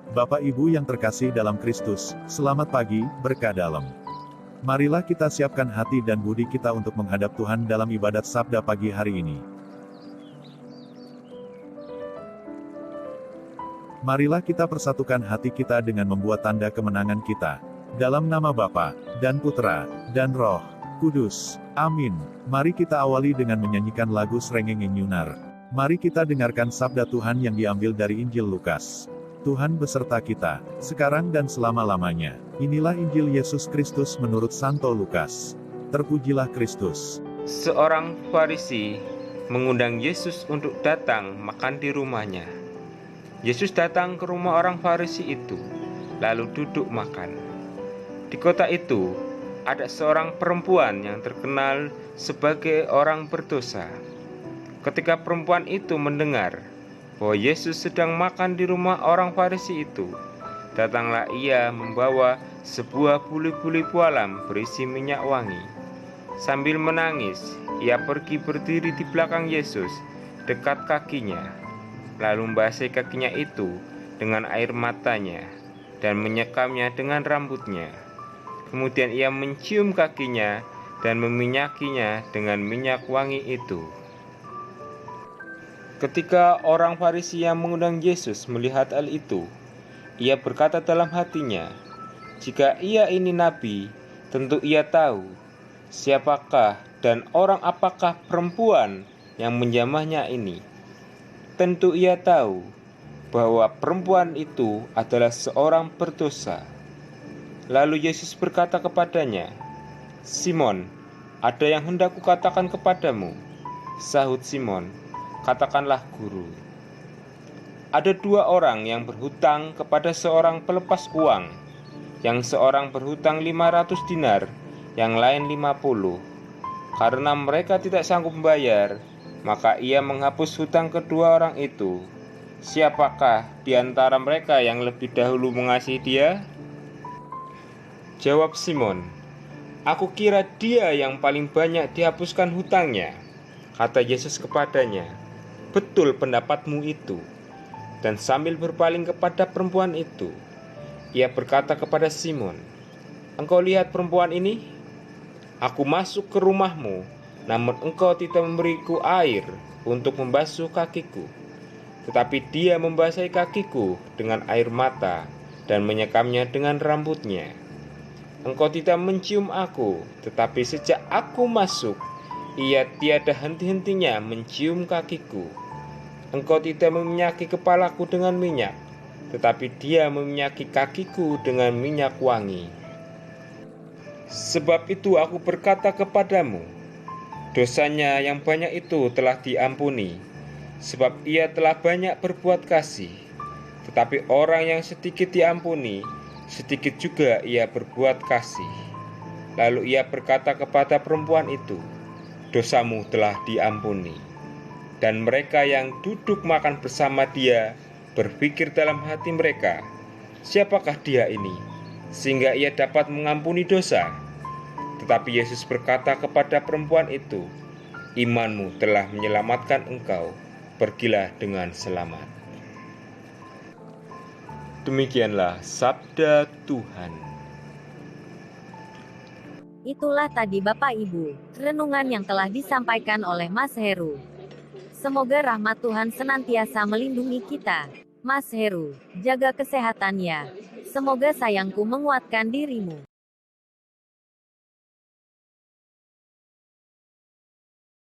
Bapak Ibu yang terkasih dalam Kristus, selamat pagi, berkah dalam. Marilah kita siapkan hati dan budi kita untuk menghadap Tuhan dalam ibadat sabda pagi hari ini. Marilah kita persatukan hati kita dengan membuat tanda kemenangan kita. Dalam nama Bapa, dan Putra, dan Roh Kudus. Amin. Mari kita awali dengan menyanyikan lagu Srengenge Nyunar. Mari kita dengarkan sabda Tuhan yang diambil dari Injil Lukas. Tuhan beserta kita, sekarang dan selama-lamanya. Inilah Injil Yesus Kristus menurut Santo Lukas. Terpujilah Kristus. Seorang Farisi mengundang Yesus untuk datang makan di rumahnya. Yesus datang ke rumah orang Farisi itu, lalu duduk makan. Di kota itu, ada seorang perempuan yang terkenal sebagai orang berdosa. Ketika perempuan itu mendengar bahwa Yesus sedang makan di rumah orang Farisi itu, datanglah ia membawa sebuah buli-buli pualam berisi minyak wangi. Sambil menangis, ia pergi berdiri di belakang Yesus, dekat kakinya, lalu membasahi kakinya itu dengan air matanya, dan menyekamnya dengan rambutnya. Kemudian ia mencium kakinya, dan meminyakinya dengan minyak wangi itu. Ketika orang Farisi yang mengundang Yesus melihat hal itu, ia berkata dalam hatinya, "Jika ia ini nabi, tentu ia tahu siapakah dan orang apakah perempuan yang menjamahnya ini. Tentu ia tahu bahwa perempuan itu adalah seorang berdosa." Lalu Yesus berkata kepadanya, "Simon, ada yang hendak kukatakan kepadamu." Sahut Simon, "Katakanlah, Guru." Ada dua orang yang berhutang kepada seorang pelepas uang. Yang seorang berhutang 500 dinar, yang lain 50. Karena mereka tidak sanggup membayar, maka ia menghapus hutang kedua orang itu. Siapakah di antara mereka yang lebih dahulu mengasihi dia? Jawab Simon, "Aku kira dia yang paling banyak dihapuskan hutangnya." Kata Yesus kepadanya, "Betul pendapatmu itu." Dan sambil berpaling kepada perempuan itu, ia berkata kepada Simon, "Engkau lihat perempuan ini? Aku masuk ke rumahmu, namun engkau tidak memberiku air untuk membasuh kakiku. Tetapi dia membasahi kakiku dengan air mata dan menyekamnya dengan rambutnya. Engkau tidak mencium aku, tetapi sejak aku masuk, ia tiada henti-hentinya mencium kakiku. Engkau tidak meminyaki kepalaku dengan minyak, tetapi dia meminyaki kakiku dengan minyak wangi. Sebab itu aku berkata kepadamu, dosanya yang banyak itu telah diampuni, sebab ia telah banyak berbuat kasih. Tetapi orang yang sedikit diampuni, sedikit juga ia berbuat kasih." Lalu ia berkata kepada perempuan itu, "Dosamu telah diampuni." Dan mereka yang duduk makan bersama dia berpikir dalam hati mereka, "Siapakah dia ini, sehingga ia dapat mengampuni dosa?" Tetapi Yesus berkata kepada perempuan itu, "Imanmu telah menyelamatkan engkau, pergilah dengan selamat." Demikianlah sabda Tuhan. Itulah tadi Bapak Ibu, renungan yang telah disampaikan oleh Mas Heru. Semoga rahmat Tuhan senantiasa melindungi kita. Mas Heru, jaga kesehatan ya. Semoga sayangku menguatkan dirimu.